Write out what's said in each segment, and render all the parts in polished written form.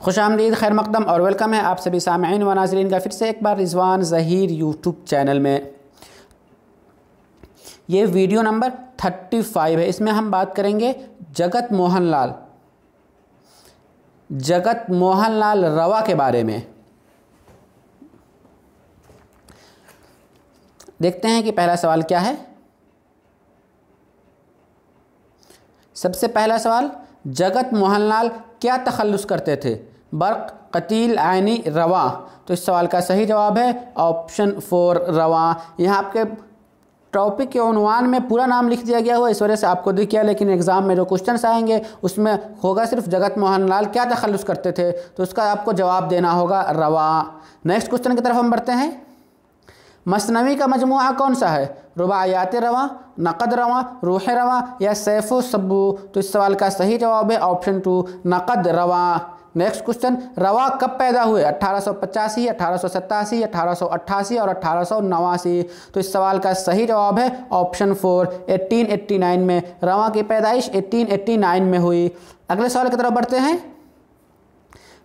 खुशामदीद, खैर मकदम और वेलकम है आप सभी सामईन व नाज़रीन का फिर से एक बार रिजवान ज़हीर यूट्यूब चैनल में। ये वीडियो नंबर 35 है। इसमें हम बात करेंगे जगत मोहन लाल रवा के बारे में। देखते हैं कि पहला सवाल क्या है। सबसे पहला सवाल, जगत मोहन लाल क्या तखल्लुस करते थे? बर्क, कतील, आइनी, रवा। तो इस सवाल का सही जवाब है ऑप्शन 4 रवा। यहाँ आपके टॉपिक के उन्वान में पूरा नाम लिख दिया गया हुआ, इस वजह से आपको दिख गया, लेकिन एग्ज़ाम में जो क्वेश्चंस आएंगे उसमें होगा सिर्फ जगत मोहन लाल क्या तखल्लुस करते थे, तो उसका आपको जवाब देना होगा रवा। नेक्स्ट क्वेश्चन की तरफ हम बढ़ते हैं। मसनवी का मजमुआ कौन सा है? रुबायात रवा, नक़द रवा, रूह रवा या सैफ़ो सब्बू। तो इस सवाल का सही जवाब है ऑप्शन 2 नक़द रवा। नेक्स्ट क्वेश्चन, रवा कब पैदा हुए? 1885, 1887, 1888 और 1889। तो इस सवाल का सही जवाब है ऑप्शन 4 1889 में। रवा की पैदाइश 1889 में हुई। अगले सवाल की तरफ बढ़ते हैं।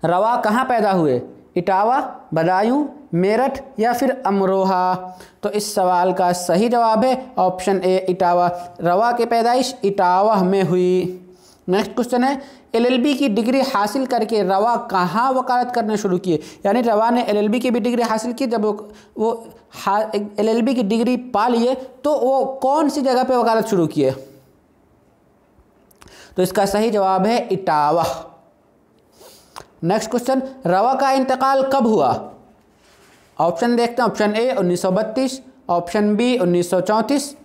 रवा कहाँ पैदा हुए? इटावा, बदायूं, मेरठ या फिर अमरोहा। तो इस सवाल का सही जवाब है ऑप्शन ए इटावा। रवा की पैदाइश इटावा में हुई। नेक्स्ट क्वेश्चन है, एलएलबी की डिग्री हासिल करके रवा कहाँ वकालत करने शुरू किए? यानी रवा ने एलएलबी की भी डिग्री हासिल की, जब वो एलएलबी की डिग्री पा लिए तो वो कौन सी जगह पे वकालत शुरू किए? तो इसका सही जवाब है इटावा। नेक्स्ट क्वेश्चन, रवा का इंतकाल कब हुआ? ऑप्शन देखते हैं। ऑप्शन ए 1932, ऑप्शन बी 1934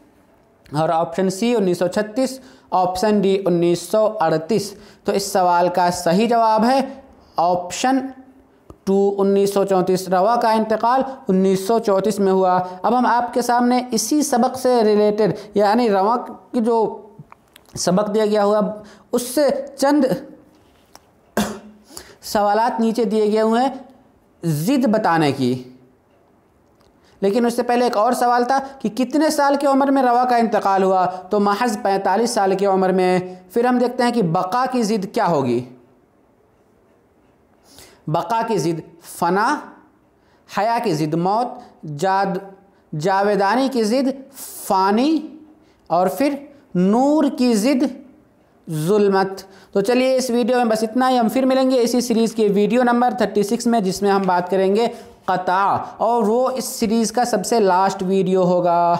और ऑप्शन सी 1936, ऑप्शन डी 1938। तो इस सवाल का सही जवाब है ऑप्शन 2 1934। रवा का इंतकाल 1934 में हुआ। अब हम आपके सामने इसी सबक से रिलेटेड, यानी रवा की जो सबक दिया गया हुआ उससे चंद सवालात नीचे दिए गए हुए हैं ज़िद बताने की। लेकिन उससे पहले एक और सवाल था कि कितने साल की उम्र में रवा का इंतकाल हुआ? तो महज 45 साल की उम्र में। फिर हम देखते हैं कि बका की ज़िद क्या होगी। बका की ज़िद फना, हया की ज़िद मौत, जावेदानी की ज़िद फ़ानी और फिर नूर की ज़िद जुल्मत। तो चलिए इस वीडियो में बस इतना ही। हम फिर मिलेंगे इसी सीरीज़ के वीडियो नंबर 36 में, जिसमें हम बात करेंगे क़ता, और वो इस सीरीज़ का सबसे लास्ट वीडियो होगा।